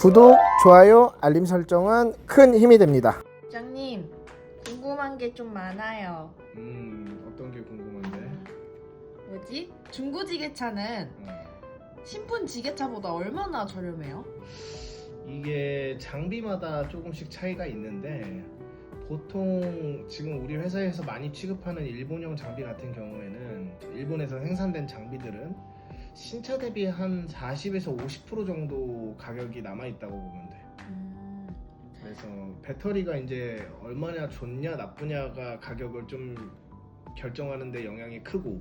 구독, 좋아요, 알림 설정은 큰 힘이 됩니다. 부장님, 궁금한 게 좀 많아요. 어떤 게 궁금한데? 뭐지? 중고지게차는 신품 지게차보다 얼마나 저렴해요? 이게 장비마다 조금씩 차이가 있는데 보통 지금 우리 회사에서 많이 취급하는 일본형 장비 같은 경우에는 일본에서 생산된 장비들은 신차 대비 한 40에서 50% 정도 가격이 남아있다고 보면 돼. 그래서 배터리가 이제 얼마나 좋냐 나쁘냐가 가격을 좀 결정하는 데 영향이 크고,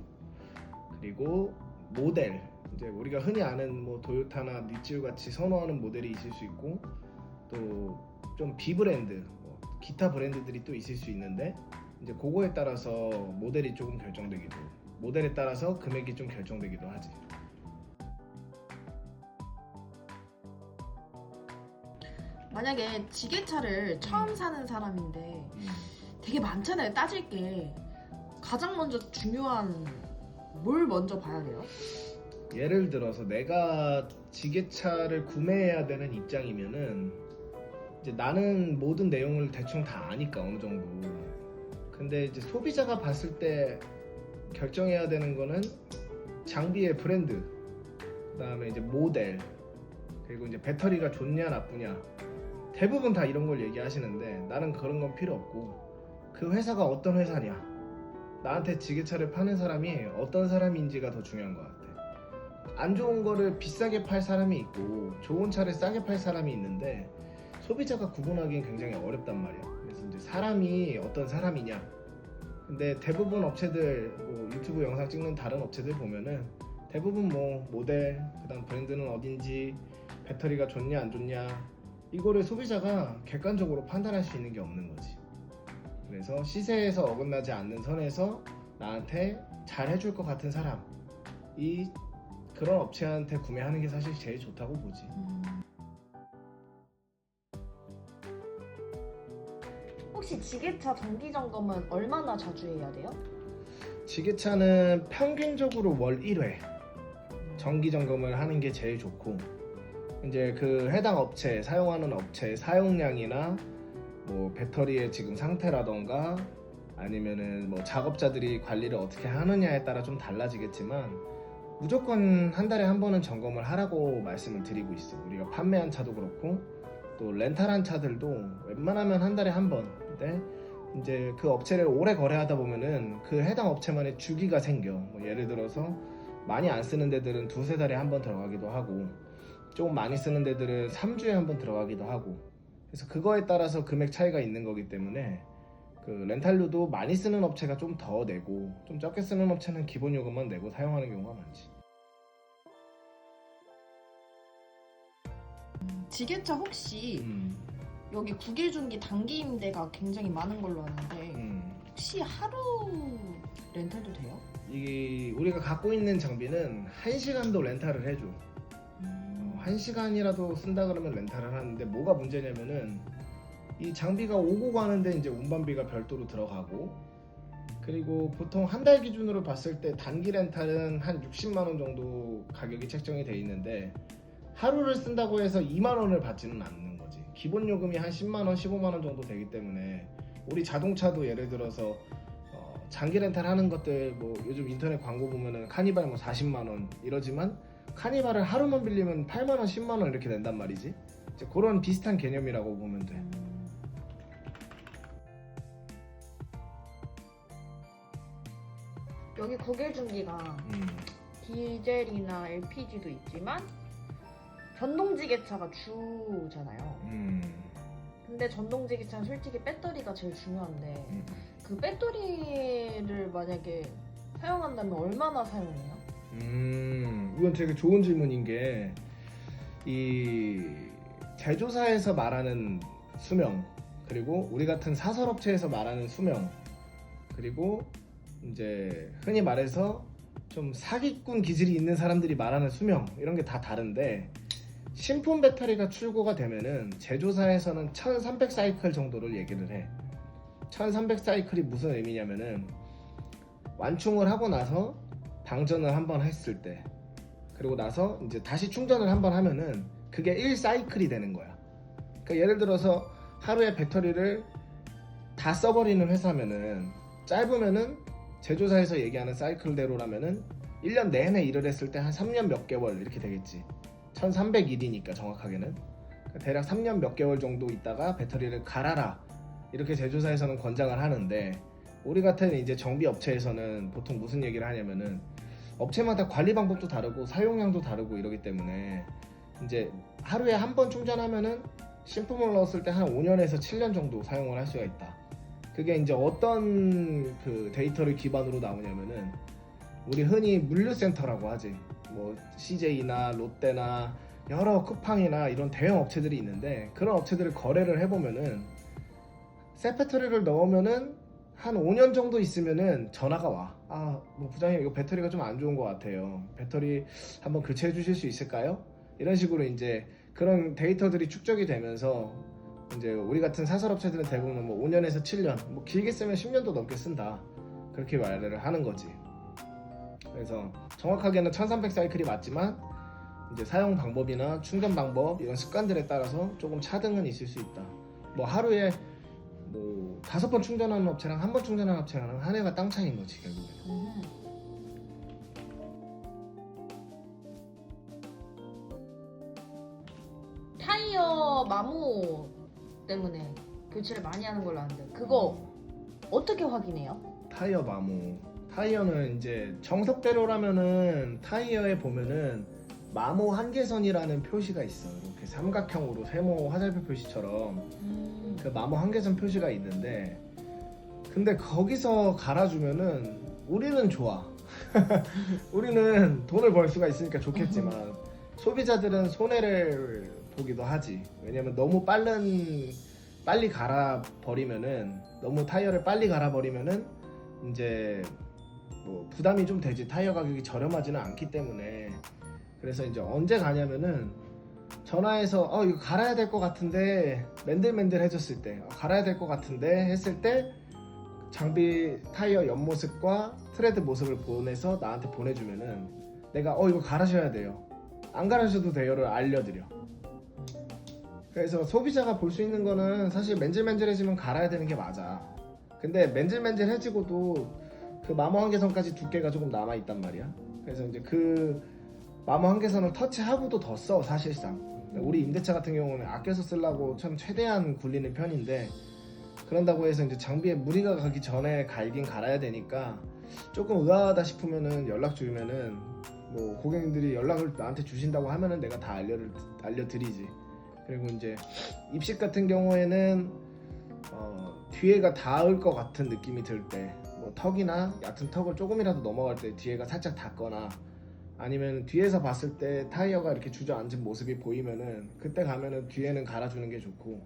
그리고 모델, 이제 우리가 흔히 아는 뭐 도요타나 니치우 같이 선호하는 모델이 있을 수 있고, 또 좀 비브랜드, 기타 브랜드들이 또 있을 수 있는데, 이제 그거에 따라서 모델이 조금 결정되기도, 모델에 따라서 금액이 좀 결정되기도 하지. 만약에 지게차를 처음 사는 사람인데 되게 많잖아요. 따질 게. 가장 먼저 중요한 뭘 먼저 봐야 돼요? 예를 들어서 내가 지게차를 구매해야 되는 입장이면은 이제 나는 모든 내용을 대충 다 아니까 어느 정도. 근데 이제 소비자가 봤을 때 결정해야 되는 거는 장비의 브랜드, 그다음에 이제 모델, 그리고 이제 배터리가 좋냐 나쁘냐. 대부분 다 이런 걸 얘기하시는데 나는 그런 건 필요 없고, 그 회사가 어떤 회사냐, 나한테 지게차를 파는 사람이 어떤 사람인지가 더 중요한 것 같아. 안 좋은 거를 비싸게 팔 사람이 있고 좋은 차를 싸게 팔 사람이 있는데 소비자가 구분하기는 굉장히 어렵단 말이야. 그래서 이제 사람이 어떤 사람이냐. 근데 대부분 업체들, 뭐 유튜브 영상 찍는 다른 업체들 보면은 대부분 뭐 모델, 그다음 브랜드는 어딘지, 배터리가 좋냐 안 좋냐, 이거를 소비자가 객관적으로 판단할 수 있는 게 없는 거지. 그래서 시세에서 어긋나지 않는 선에서 나한테 잘 해줄 것 같은 사람이 그런 업체한테 구매하는 게 사실 제일 좋다고 보지. 혹시 지게차 정기 점검은 얼마나 자주 해야 돼요? 지게차는 평균적으로 월 1회 정기 점검을 하는 게 제일 좋고, 이제 그 해당 업체, 사용하는 업체 사용량이나 뭐 배터리의 지금 상태라던가 아니면은 뭐 작업자들이 관리를 어떻게 하느냐에 따라 좀 달라지겠지만 무조건 한 달에 한 번은 점검을 하라고 말씀을 드리고 있어. 우리가 판매한 차도 그렇고 또 렌탈한 차들도 웬만하면 한 달에 한 번. 근데 이제 그 업체를 오래 거래하다 보면은 그 해당 업체만의 주기가 생겨. 뭐 예를 들어서 많이 안 쓰는 데들은 두세 달에 한 번 들어가기도 하고, 조금 많이 쓰는 데들은 3주에 한 번 들어가기도 하고. 그래서 그거에 따라서 금액 차이가 있는 거기 때문에 그 렌탈료도 많이 쓰는 업체가 좀 더 내고, 좀 적게 쓰는 업체는 기본 요금만 내고 사용하는 경우가 많지. 지게차 혹시 여기 국일중기 단기 임대가 굉장히 많은 걸로 아는데 혹시 하루 렌탈도 돼요? 이게 우리가 갖고 있는 장비는 1시간도 렌탈을 해줘. 1시간이라도 쓴다 그러면 렌탈을 하는데, 뭐가 문제냐면은 이 장비가 오고 가는데 이제 운반비가 별도로 들어가고, 그리고 보통 한 달 기준으로 봤을 때 단기 렌탈은 한 60만 원 정도 가격이 책정이 돼 있는데, 하루를 쓴다고 해서 2만 원을 받지는 않는 거지. 기본 요금이 한 10만 원, 15만 원 정도 되기 때문에, 우리 자동차도 예를 들어서 장기 렌탈 하는 것들, 뭐 요즘 인터넷 광고 보면은 카니발 뭐 40만 원 이러지만 카니발을 하루만 빌리면 8만 원, 10만 원 이렇게 낸단 말이지. 이제 그런 비슷한 개념이라고 보면 돼. 여기 국일중기가 디젤이나 LPG도 있지만 전동지게차가 주잖아요. 근데 전동지게차는 솔직히 배터리가 제일 중요한데 그 배터리를 만약에 사용한다면 얼마나 사용해요? 이건 되게 좋은 질문인 게, 이 제조사에서 말하는 수명, 그리고 우리 같은 사설업체에서 말하는 수명, 그리고 이제 흔히 말해서 좀 사기꾼 기질이 있는 사람들이 말하는 수명, 이런 게 다 다른데, 신품 배터리가 출고가 되면은 제조사에서는 1300 사이클 정도를 얘기를 해. 1300 사이클이 무슨 의미냐면은 완충을 하고 나서 방전을 한번 했을 때, 그리고 나서 이제 다시 충전을 한번 하면은 그게 1사이클이 되는 거야. 그러니까 예를 들어서 하루에 배터리를 다 써버리는 회사면은, 짧으면은 제조사에서 얘기하는 사이클대로라면은 1년 내내 일을 했을 때 한 3년 몇 개월 이렇게 되겠지. 1300일이니까 정확하게는. 그러니까 대략 3년 몇 개월 정도 있다가 배터리를 갈아라, 이렇게 제조사에서는 권장을 하는데, 우리 같은 이제 정비 업체에서는 보통 무슨 얘기를 하냐면은, 업체마다 관리 방법도 다르고 사용량도 다르고 이러기 때문에 이제 하루에 한 번 충전하면은 신품을 넣었을 때 한 5년에서 7년 정도 사용을 할 수가 있다. 그게 이제 어떤 그 데이터를 기반으로 나오냐면은, 우리 흔히 물류센터라고 하지, 뭐 CJ나 롯데나 여러 쿠팡이나 이런 대형 업체들이 있는데, 그런 업체들을 거래를 해보면은 새 배터리를 넣으면은 한 5년 정도 있으면은 전화가 와. 뭐 부장님, 이거 배터리가 좀 안 좋은 것 같아요. 배터리 한번 교체해 주실 수 있을까요? 이런 식으로 이제 그런 데이터들이 축적이 되면서, 이제 우리 같은 사설업체들은 대부분 뭐 5년에서 7년, 뭐 길게 쓰면 10년도 넘게 쓴다, 그렇게 말을 하는 거지. 그래서 정확하게는 1300 사이클이 맞지만, 이제 사용 방법이나 충전 방법, 이런 습관들에 따라서 조금 차등은 있을 수 있다. 뭐 하루에 뭐 5번 충전하는 업체랑 1번 충전하는 업체랑 한 해가 땅 차이인 거지, 결국에는. 타이어 마모 때문에 교체를 많이 하는 걸로 아는데, 그거 어떻게 확인해요? 타이어 마모. 타이어는 이제 정석대로라면은 타이어에 보면은 마모 한계선이라는 표시가 있어. 이렇게 삼각형으로 세모 화살표 표시처럼 그 마모 한계선 표시가 있는데, 근데 거기서 갈아주면은 우리는 좋아. 우리는 돈을 벌 수가 있으니까 좋겠지만 소비자들은 손해를 보기도 하지. 왜냐면 너무 빨리 갈아버리면은, 너무 타이어를 빨리 갈아버리면은 이제 뭐 부담이 좀 되지. 타이어 가격이 저렴하지는 않기 때문에. 그래서 이제 언제 가냐면은, 전화해서 이거 갈아야 될 것 같은데, 맨들맨들해졌을 때, 갈아야 될 것 같은데 했을 때, 장비 타이어 옆모습과 트레드 모습을 보내서 나한테 보내주면은, 내가 이거 갈아셔야 돼요, 안 갈아셔도 돼요를 알려드려. 그래서 소비자가 볼 수 있는 거는 사실 맨질맨질해지면 갈아야 되는 게 맞아. 근데 맨질맨질해지고도 그 마모 한계선까지 두께가 조금 남아있단 말이야. 그래서 이제 그 마모 한계선을 터치하고도 더 써, 사실상. 우리 임대차 같은 경우는 아껴서 쓰려고 참 최대한 굴리는 편인데, 그런다고 해서 이제 장비에 무리가 가기 전에 갈긴 갈아야 되니까, 조금 의아하다 싶으면은 연락 주면은, 뭐 고객님들이 연락을 나한테 주신다고 하면은 내가 다 알려드리지. 그리고 이제 입식 같은 경우에는 뒤에가 닿을 것 같은 느낌이 들 때, 뭐 턱이나 얕은 턱을 조금이라도 넘어갈 때 뒤에가 살짝 닿거나, 아니면 뒤에서 봤을 때 타이어가 이렇게 주저앉은 모습이 보이면은, 그때 가면은 뒤에는 갈아주는 게 좋고,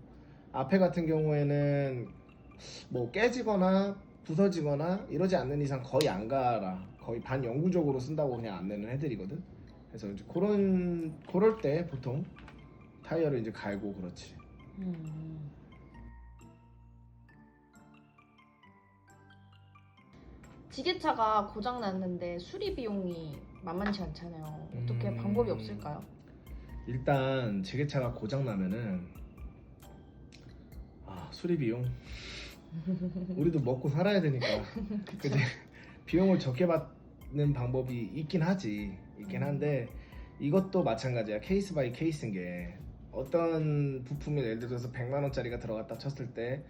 앞에 같은 경우에는 뭐 깨지거나 부서지거나 이러지 않는 이상 거의 안 갈아. 거의 반영구적으로 쓴다고 그냥 안내는 해드리거든. 그래서 이제 그럴 때 보통 타이어를 이제 갈고 그렇지. 지게차가 고장 났는데 수리 비용이 만만치 않잖아요. 어떻게 방법이 없을까요? 일단 지게차가 고장 나면은 수리 비용 우리도 먹고 살아야 되니까 그치? 비용을 적게 받는 방법이 있긴 한데, 이것도 마찬가지야. 케이스 바이 케이스인 게, 어떤 부품이 예를 들어서 100만 원짜리가 들어갔다 쳤을 때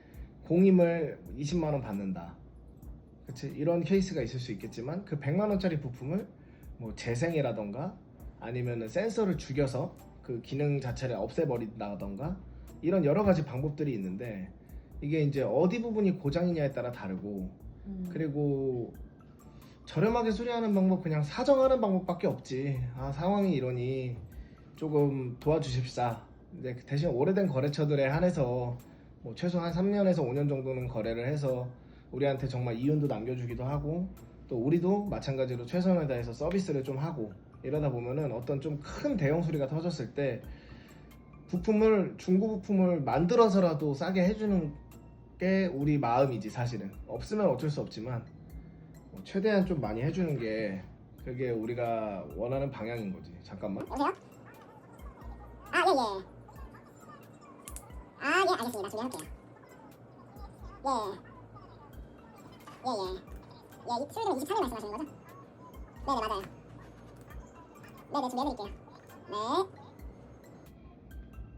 공임을 20만 원 받는다, 그치? 이런 케이스가 있을 수 있겠지만, 그 100만 원짜리 부품을 뭐 재생이라던가 아니면은 센서를 죽여서 그 기능 자체를 없애버린다던가, 이런 여러 가지 방법들이 있는데, 이게 이제 어디 부분이 고장이냐에 따라 다르고, 그리고 저렴하게 수리하는 방법, 그냥 사정하는 방법밖에 없지. 상황이 이러니 조금 도와주십사. 근데 대신 오래된 거래처들에 한해서 뭐 최소 한 3년에서 5년 정도는 거래를 해서 우리한테 정말 이윤도 남겨주기도 하고, 또 우리도 마찬가지로 최선을 다해서 서비스를 좀 하고, 이러다 보면은 어떤 좀 큰 대형 수리가 터졌을 때 중고 부품을 만들어서라도 싸게 해주는 게 우리 마음이지. 사실은 없으면 어쩔 수 없지만 최대한 좀 많이 해주는 게, 그게 우리가 원하는 방향인 거지. 잠깐만. 여보세요? 아, 예, 예, 알겠습니다. 준비할게요. 이 트레이드는 23일 말씀하시는 거죠? 네네, 맞아요. 네네, 준비해드릴게요.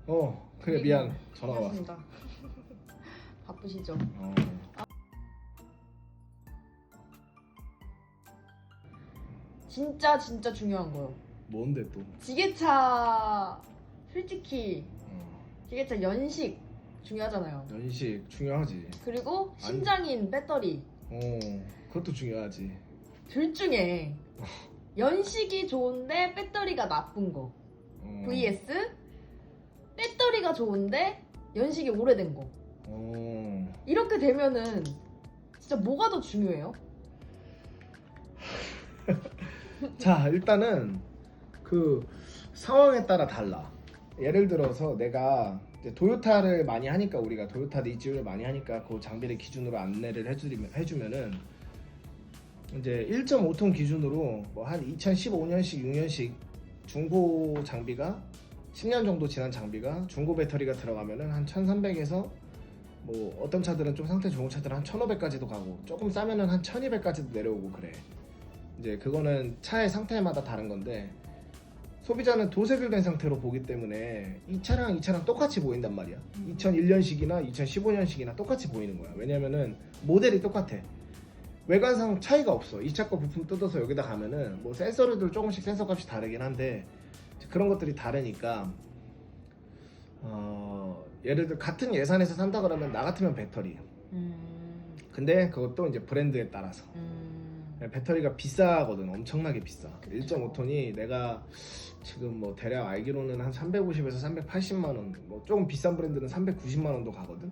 네. 그래 미안 전화가 왔어. 알겠습니다. 바쁘시죠? 진짜 중요한 거요. 뭔데 또? 지게차 솔직히 지게차 연식 중요하잖아요. 연식 중요하지. 그리고 신장인 배터리 그것도 중요하지. 둘 중에 연식이 좋은데 배터리가 나쁜 거 vs 배터리가 좋은데 연식이 오래된 거. 이렇게 되면은 진짜 뭐가 더 중요해요? 자 일단은 그 상황에 따라 달라. 예를 들어서 내가 이제 도요타를 많이 하니까 우리가 도요타 니즈를 많이 하니까 그 장비를 기준으로 안내를 해주면은 이제 1.5톤 기준으로 뭐 한 2015년식 6년식 중고 장비가 10년 정도 지난 장비가 중고 배터리가 들어가면은 한 1300에서 뭐 어떤 차들은 좀 상태 좋은 차들은 한 1500까지도 가고 조금 싸면은 한 1200까지도 내려오고 그래. 이제 그거는 차의 상태마다 다른 건데 소비자는 도색을 된 상태로 보기 때문에 이 차랑 똑같이 보인단 말이야. 2001년식이나 2015년식이나 똑같이 보이는 거야. 왜냐면은 모델이 똑같아. 외관상 차이가 없어. 이 차 거 부품 뜯어서 여기다 가면은 뭐 센서들 조금씩 센서 값이 다르긴 한데 그런 것들이 다르니까 예를 들어 같은 예산에서 산다 그러면 나 같으면 배터리. 근데 그것도 이제 브랜드에 따라서 배터리가 비싸거든. 엄청나게 비싸. 1.5톤이 내가 지금 뭐 대략 알기로는 한 350에서 380만 원, 뭐 조금 비싼 브랜드는 390만 원도 가거든.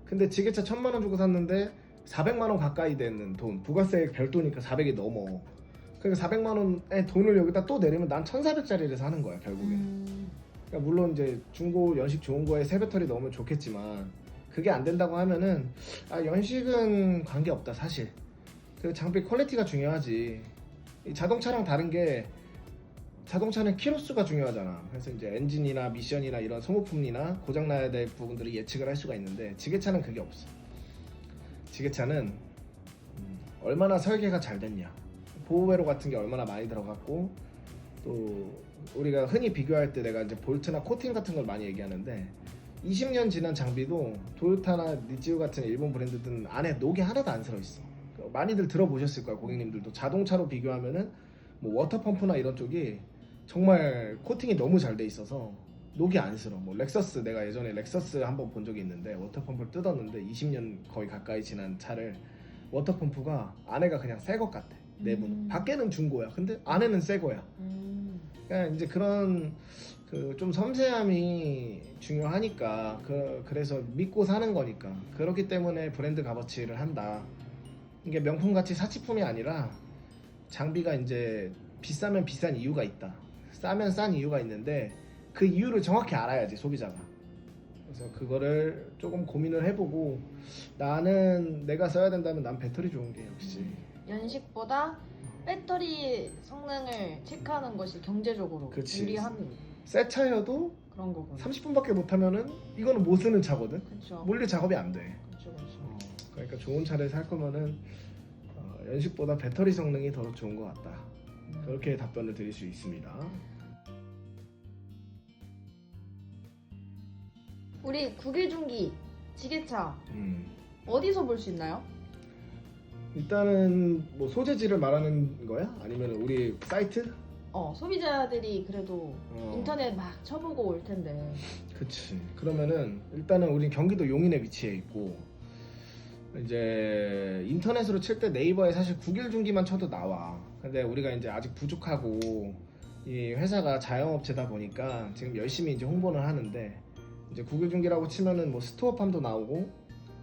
근데 지게차 1000만 원 주고 샀는데 400만 원 가까이 되는 돈, 부가세 별도니까 400이 넘어. 그러니까 400만 원의 돈을 여기다 또 내리면 난 1400짜리를 사는 거야 결국엔. 그러니까 물론 이제 중고 연식 좋은 거에 새 배터리 넣으면 좋겠지만 그게 안 된다고 하면은 연식은 관계 없다 사실. 그 장비 퀄리티가 중요하지. 이 자동차랑 다른 게 자동차는 키로수가 중요하잖아. 그래서 이제 엔진이나 미션이나 이런 소모품이나 고장나야 될 부분들을 예측을 할 수가 있는데 지게차는 그게 없어. 지게차는 얼마나 설계가 잘 됐냐, 보호회로 같은 게 얼마나 많이 들어갔고, 또 우리가 흔히 비교할 때 내가 이제 볼트나 코팅 같은 걸 많이 얘기하는데 20년 지난 장비도 도요타나 니치우 같은 일본 브랜드들은 안에 녹이 하나도 안 들어있어. 많이들 들어보셨을 거야 고객님들도. 자동차로 비교하면은 뭐 워터펌프나 이런 쪽이 정말 코팅이 너무 잘 돼 있어서 녹이 안 슬어. 뭐 렉서스, 내가 예전에 렉서스 한번 본 적이 있는데 워터펌프를 뜯었는데 20년 거의 가까이 지난 차를 워터펌프가 안에가 그냥 새 것 같아. 내부는 밖에는 중고야. 근데 안에는 새 거야. 그러니까 이제 그런 그 좀 섬세함이 중요하니까 그래서 믿고 사는 거니까. 그렇기 때문에 브랜드 값어치를 한다. 이게 명품같이 사치품이 아니라 장비가 이제 비싸면 비싼 이유가 있다, 싸면 싼 이유가 있는데 그 이유를 정확히 알아야지 소비자가. 그래서 그거를 조금 고민을 해보고, 나는 내가 써야 된다면 난 배터리 좋은 게 역시 연식보다 배터리 성능을 체크하는 것이 경제적으로 그치. 유리한 새 차여도 그런 거구나. 30분밖에 못 타면은 이거는 못 쓰는 차거든. 그렇죠. 물리 작업이 안 돼. 그렇죠. 그러니까 좋은 차를 살 거면은 연식보다 배터리 성능이 더 좋은 것 같다. 그렇게 답변을 드릴 수 있습니다. 우리 국일중기 지게차 음. 어디서 볼 수 있나요? 일단은 뭐 소재지를 말하는 거야? 아니면 우리 사이트? 소비자들이 그래도 인터넷 막 쳐보고 올 텐데. 그치. 그러면은 일단은 우린 경기도 용인에 위치해 있고, 이제 인터넷으로 칠 때 네이버에 사실 국일중기만 쳐도 나와. 근데 우리가 이제 아직 부족하고 이 회사가 자영업체다 보니까 지금 열심히 이제 홍보를 하는데, 이제 국일중기라고 치면은 뭐 스토어팜도 나오고,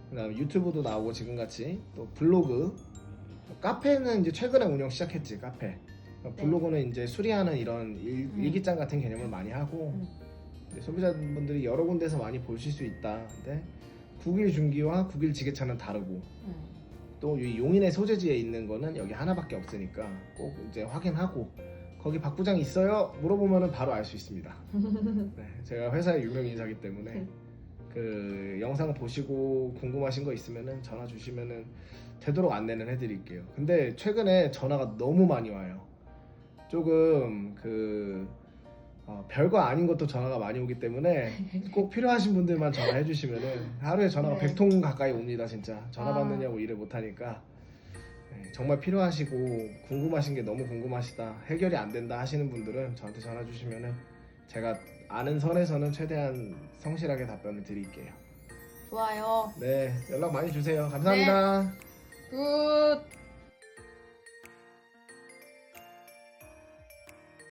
그다음에 유튜브도 나오고, 지금같이 또 블로그, 카페는 이제 최근에 운영 시작했지. 카페. 블로그는 이제 수리하는 이런 일기장 같은 개념을 많이 하고, 이제 소비자분들이 여러 군데서 많이 보실 수 있다. 근데 국일중기와 국일지게차는 다르고, 또 이 용인의 소재지에 있는 거는 여기 하나밖에 없으니까 꼭 이제 확인하고 거기 박 부장 있어요? 물어보면은 바로 알 수 있습니다. 네, 제가 회사의 유명 인사기 때문에 그 영상 보시고 궁금하신 거 있으면은 전화 주시면은 되도록 안내는 해드릴게요. 근데 최근에 전화가 너무 많이 와요. 조금 별거 아닌 것도 전화가 많이 오기 때문에 꼭 필요하신 분들만 전화해 주시면은 하루에 전화가 네. 100통 가까이 옵니다. 진짜 전화 아. 받느냐고 일을 못하니까. 네, 정말 필요하시고 궁금하신 게 너무 궁금하시다, 해결이 안 된다 하시는 분들은 저한테 전화 주시면은 제가 아는 선에서는 최대한 성실하게 답변을 드릴게요. 좋아요. 네, 연락 많이 주세요. 감사합니다. 굿.